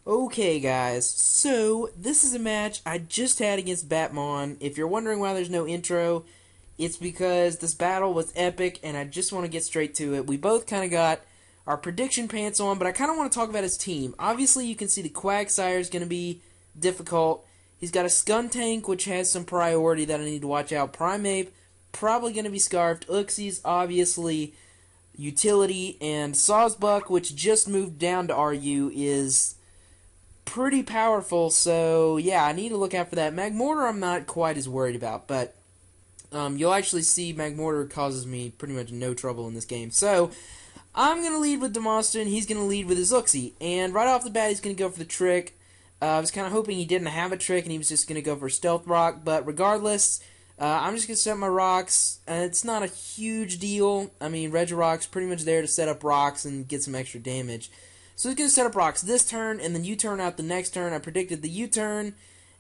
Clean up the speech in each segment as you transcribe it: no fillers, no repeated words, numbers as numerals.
Okay, guys, so this is a match I just had against Batmon. If you're wondering why there's no intro, it's because this battle was epic and I just want to get straight to it. We both kind of got our prediction pants on, but I kind of want to talk about his team. Obviously, you can see the Quagsire is going to be difficult. He's got a Skuntank, which has some priority that I need to watch out. Primeape, probably going to be Scarfed. Uxie's obviously utility, and Sawsbuck, which just moved down to RU, is pretty powerful, so yeah, I need to look out for that. Magmortar I'm not quite as worried about, but you'll actually see Magmortar causes me pretty much no trouble in this game. So, I'm going to lead with Demonstra, and he's going to lead with his Uxie. And right off the bat, he's going to go for the trick. I was kind of hoping he didn't have a trick, and he was just going to go for Stealth Rock, but regardless, I'm just going to set my rocks. It's not a huge deal. I mean, Regirock's pretty much there to set up rocks and get some extra damage. So he's going to set up rocks this turn, and then U-turn out the next turn. I predicted the U-turn,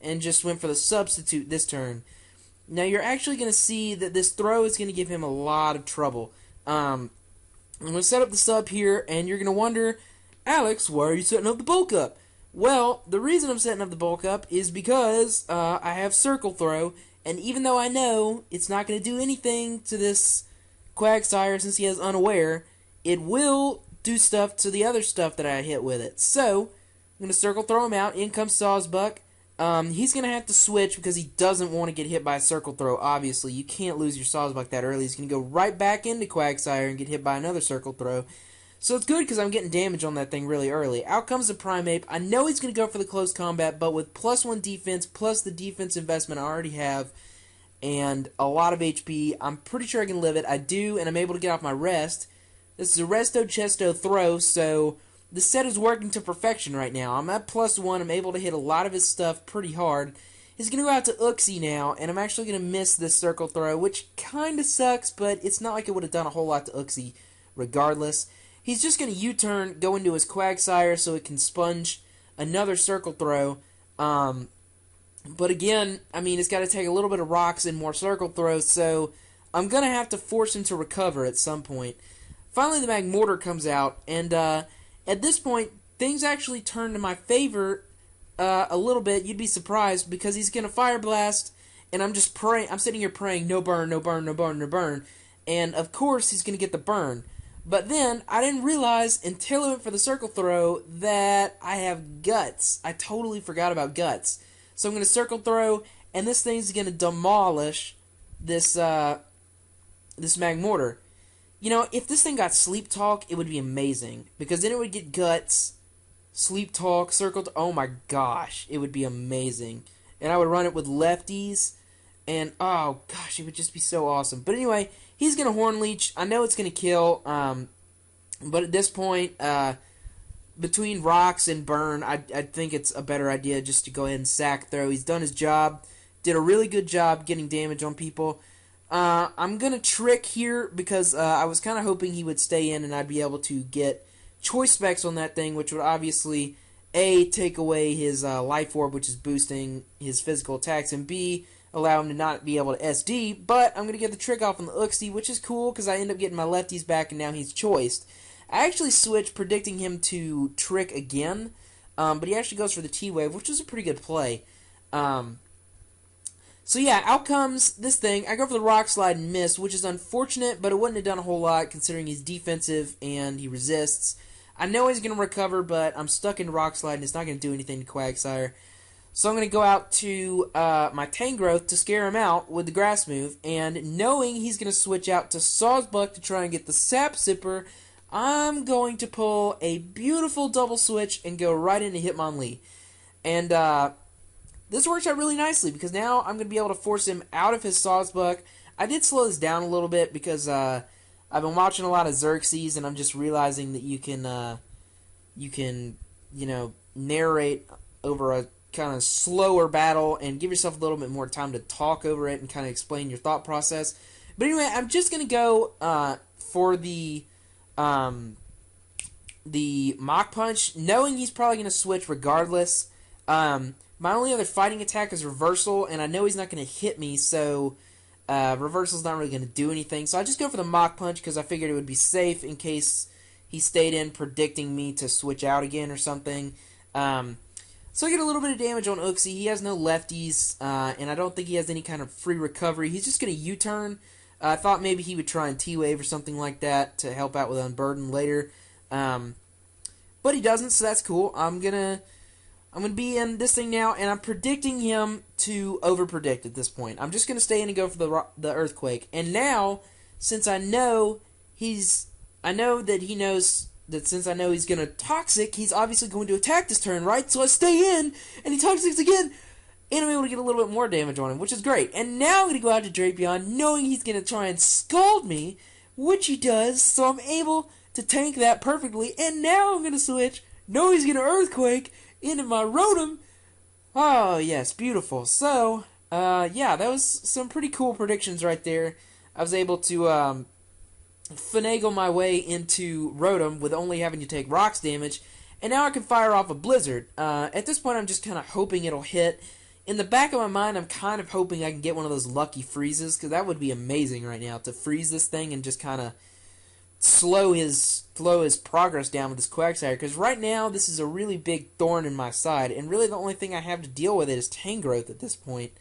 and just went for the substitute this turn. Now you're actually going to see that this throw is going to give him a lot of trouble. I'm going to set up the sub here, and you're going to wonder, Alex, why are you setting up the bulk up? Well, the reason I'm setting up the bulk up is because I have Circle Throw, and even though I know it's not going to do anything to this Quagsire since he has Unaware, it will do stuff to the other stuff that I hit with it. So, I'm going to Circle Throw him out. In comes Sawsbuck. He's going to have to switch because he doesn't want to get hit by a Circle Throw, obviously. You can't lose your Sawsbuck that early. He's going to go right back into Quagsire and get hit by another Circle Throw. So it's good because I'm getting damage on that thing really early. Out comes the Primeape. I know he's going to go for the close combat, but with +1 defense, plus the defense investment I already have, and a lot of HP, I'm pretty sure I can live it. I do, and I'm able to get off my rest. This is a Resto Chesto throw, so the set is working to perfection right now. I'm at +1. I'm able to hit a lot of his stuff pretty hard. He's going to go out to Uxie now, and I'm actually going to miss this Circle Throw, which kind of sucks, but it's not like it would have done a whole lot to Uxie regardless. He's just going to U-turn, go into his Quagsire so it can sponge another Circle Throw. But again, I mean, it's got to take a little bit of rocks and more Circle Throws, so I'm going to have to force him to recover at some point. Finally, the Magmortar comes out, and at this point, things actually turn to my favor a little bit. You'd be surprised, because he's going to Fire Blast, and I'm just praying. I'm sitting here praying, no burn, no burn, no burn, no burn. And, of course, he's going to get the burn. But then, I didn't realize, until I went for the Circle Throw, that I have Guts. I totally forgot about Guts. So I'm going to Circle Throw, and this thing's going to demolish this, this Magmortar. You know, if this thing got Sleep Talk, it would be amazing. Because then it would get Guts, Sleep Talk, oh my gosh, it would be amazing. And I would run it with lefties, and oh gosh, it would just be so awesome. But anyway, he's going to Horn Leech. I know it's going to kill, but at this point, between rocks and burn, I think it's a better idea just to go ahead and sack throw. He's done his job, did a really good job getting damage on people. I'm going to trick here because I was kind of hoping he would stay in and I'd be able to get choice specs on that thing, which would obviously, A, take away his life orb, which is boosting his physical attacks, and B, allow him to not be able to SD, but I'm going to get the trick off on the Uxie, which is cool because I end up getting my lefties back and now he's choiced. I actually switched, predicting him to trick again, but he actually goes for the T-Wave, which is a pretty good play. So yeah, out comes this thing. I go for the Rock Slide and miss, which is unfortunate, but it wouldn't have done a whole lot considering he's defensive and he resists. I know he's going to recover, but I'm stuck in Rock Slide and it's not going to do anything to Quagsire. So I'm going to go out to my Tangrowth to scare him out with the Grass move, and knowing he's going to switch out to Sawsbuck to try and get the Sap Sipper, I'm going to pull a beautiful double switch and go right into Hitmonlee. And this works out really nicely because now I'm going to be able to force him out of his Sawsbuck. I did slow this down a little bit because I've been watching a lot of Xerxes, and I'm just realizing that you can narrate over a kind of slower battle and give yourself a little bit more time to talk over it and kind of explain your thought process. But anyway, I'm just going to go for the Mach Punch, knowing he's probably going to switch regardless. My only other fighting attack is Reversal, and I know he's not going to hit me, so Reversal's not really going to do anything. So I just go for the Mach Punch because I figured it would be safe in case he stayed in, predicting me to switch out again or something. So I get a little bit of damage on Uxie. He has no lefties, and I don't think he has any kind of free recovery. He's just going to U-turn. I thought maybe he would try and T-Wave or something like that to help out with Unburden later. But he doesn't, so that's cool. I'm gonna be in this thing now, and I'm predicting him to overpredict at this point. I'm just gonna stay in and go for the Earthquake. And now, since I know that he knows that since I know he's gonna Toxic, he's obviously going to attack this turn, right? So I stay in, and he Toxics again, and I'm able to get a little bit more damage on him, which is great. And now I'm gonna go out to Drapion, knowing he's gonna try and Scald me, which he does. So I'm able to tank that perfectly, and now I'm going to switch, know he's going to Earthquake, into my Rotom. Oh, yes, beautiful. So, yeah, that was some pretty cool predictions right there. I was able to finagle my way into Rotom with only having to take Rocks damage, and now I can fire off a Blizzard. At this point, I'm just kind of hoping it'll hit. In the back of my mind, I'm kind of hoping I can get one of those lucky freezes, because that would be amazing right now, to freeze this thing and just kind of slow his progress down with this Quagsire, because right now this is a really big thorn in my side, and really the only thing I have to deal with it is Tangrowth at this point,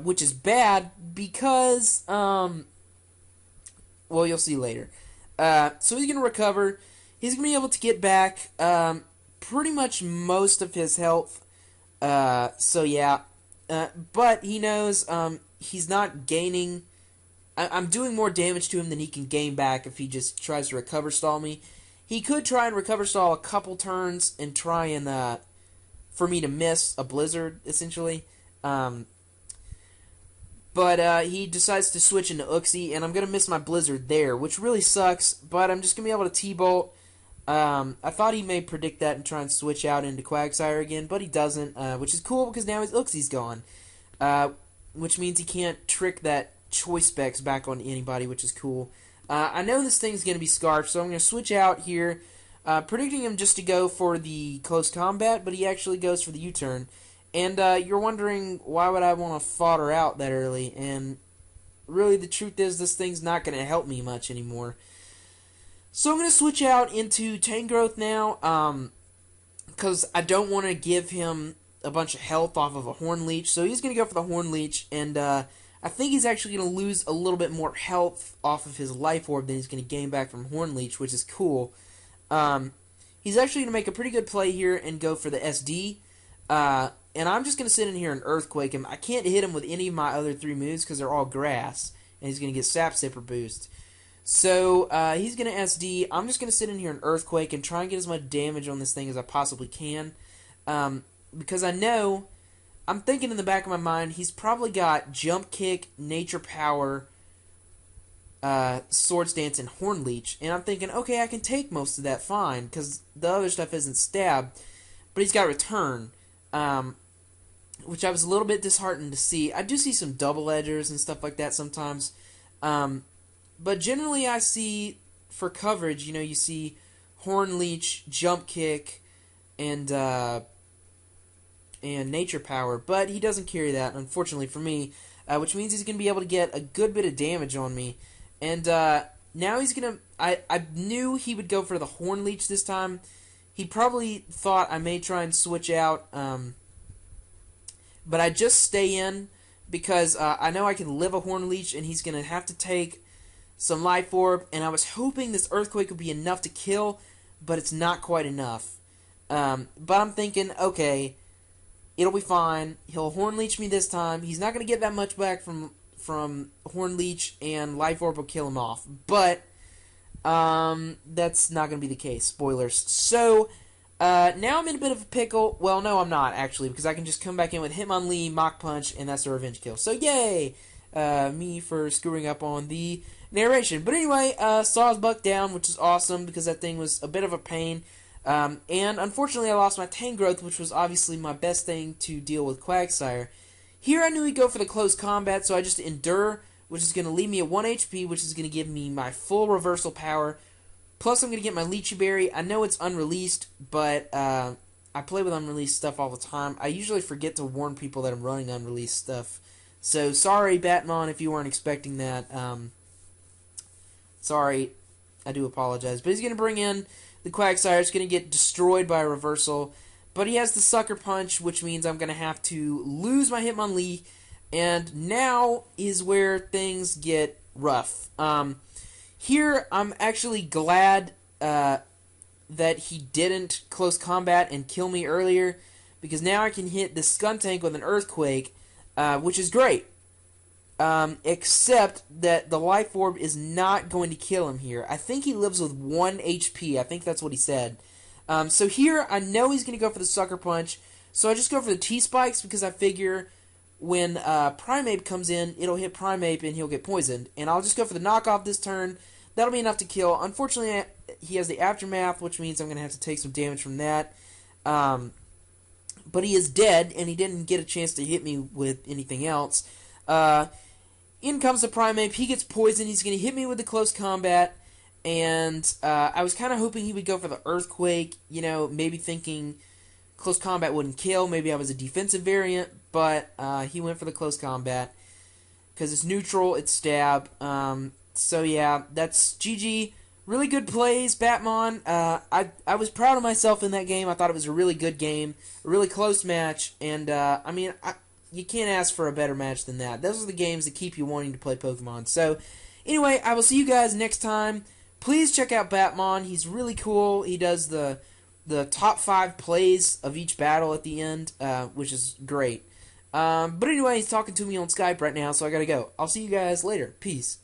which is bad because, well, you'll see later. So he's going to recover. He's going to be able to get back pretty much most of his health, so yeah, but he knows he's not gaining. I'm doing more damage to him than he can gain back if he just tries to recover stall me. He could try and recover stall a couple turns and try and for me to miss a Blizzard, essentially. But he decides to switch into Uxie, and I'm going to miss my Blizzard there, which really sucks, but I'm just going to be able to T-Bolt. I thought he may predict that and try and switch out into Quagsire again, but he doesn't, which is cool because now his Uxie's gone. Which means he can't trick that Choice Specs back on anybody, which is cool. I know this thing's going to be Scarf, so I'm going to switch out here, predicting him just to go for the close combat, but he actually goes for the U-turn. And you're wondering, why would I want to fodder out that early? And really, the truth is, this thing's not going to help me much anymore. So I'm going to switch out into Tangrowth now, because I don't want to give him a bunch of health off of a Horn Leech. So he's going to go for the Horn Leech, and I think he's actually going to lose a little bit more health off of his Life Orb than he's going to gain back from Horn Leech, which is cool. He's actually going to make a pretty good play here and go for the SD. And I'm just going to sit in here and Earthquake him. I can't hit him with any of my other three moves because they're all grass. And he's going to get Sap Sipper boost. So he's going to SD. I'm just going to sit in here and Earthquake and try and get as much damage on this thing as I possibly can. Because I know, I'm thinking in the back of my mind, he's probably got Jump Kick, Nature Power, Swords Dance, and Horn Leech. And I'm thinking, okay, I can take most of that fine, because the other stuff isn't Stab. But he's got Return, which I was a little bit disheartened to see. I do see some Double Edgers and stuff like that sometimes. But generally I see, for coverage, you see Horn Leech, Jump Kick, and Nature Power, but he doesn't carry that, unfortunately for me, which means he's going to be able to get a good bit of damage on me. And now he's going to... I knew he would go for the Horn Leech this time. He probably thought I may try and switch out, but I just stay in because I know I can live a Horn Leech, and he's going to have to take some Life Orb, and I was hoping this Earthquake would be enough to kill, but it's not quite enough. But I'm thinking, okay, it'll be fine. He'll Horn Leech me this time. He's not going to get that much back from Horn Leech, and Life Orb will kill him off. But that's not going to be the case. Spoilers. So now I'm in a bit of a pickle. Well, no, I'm not, actually, because I can just come back in with Hitmonlee, Mach Punch, and that's a revenge kill. So yay! Me for screwing up on the narration. But anyway, Saw's Buck down, which is awesome, because that thing was a bit of a pain. And unfortunately, I lost my Tangrowth, which was obviously my best thing to deal with Quagsire. Here, I knew he'd go for the close combat, so I just Endure, which is going to leave me at 1 HP, which is going to give me my full reversal power. Plus, I'm going to get my Lychee Berry. I know it's unreleased, but I play with unreleased stuff all the time. I usually forget to warn people that I'm running unreleased stuff. So, sorry, Batmon, if you weren't expecting that. Sorry, I do apologize. But he's going to bring in the Quagsire. It's going to get destroyed by a reversal. but he has the Sucker Punch, which means I'm going to have to lose my Hitmonlee, and now is where things get rough. Here, I'm actually glad that he didn't close combat and kill me earlier, because now I can hit the Skuntank with an Earthquake, which is great. Except that the Life Orb is not going to kill him here. I think he lives with 1 HP. I think that's what he said. So here, I know he's going to go for the Sucker Punch, so I just go for the T-Spikes because I figure when Primeape comes in, it'll hit Primeape and he'll get poisoned. And I'll just go for the knockoff this turn. That'll be enough to kill. Unfortunately, he has the Aftermath, which means I'm going to have to take some damage from that. But he is dead, and he didn't get a chance to hit me with anything else. In comes the Primeape. He gets poisoned. He's going to hit me with the close combat. And I was kind of hoping he would go for the Earthquake, you know, maybe thinking close combat wouldn't kill. Maybe I was a defensive variant, but he went for the close combat because it's neutral, it's stab. So yeah, that's GG. Really good plays, Batmon. I was proud of myself in that game. I thought it was a really good game, a really close match, and I mean, you can't ask for a better match than that. Those are the games that keep you wanting to play Pokemon. So anyway, I will see you guys next time. Please check out Batmon. He's really cool. He does the top 5 plays of each battle at the end, which is great. But anyway, he's talking to me on Skype right now, so I gotta go. I'll see you guys later. Peace.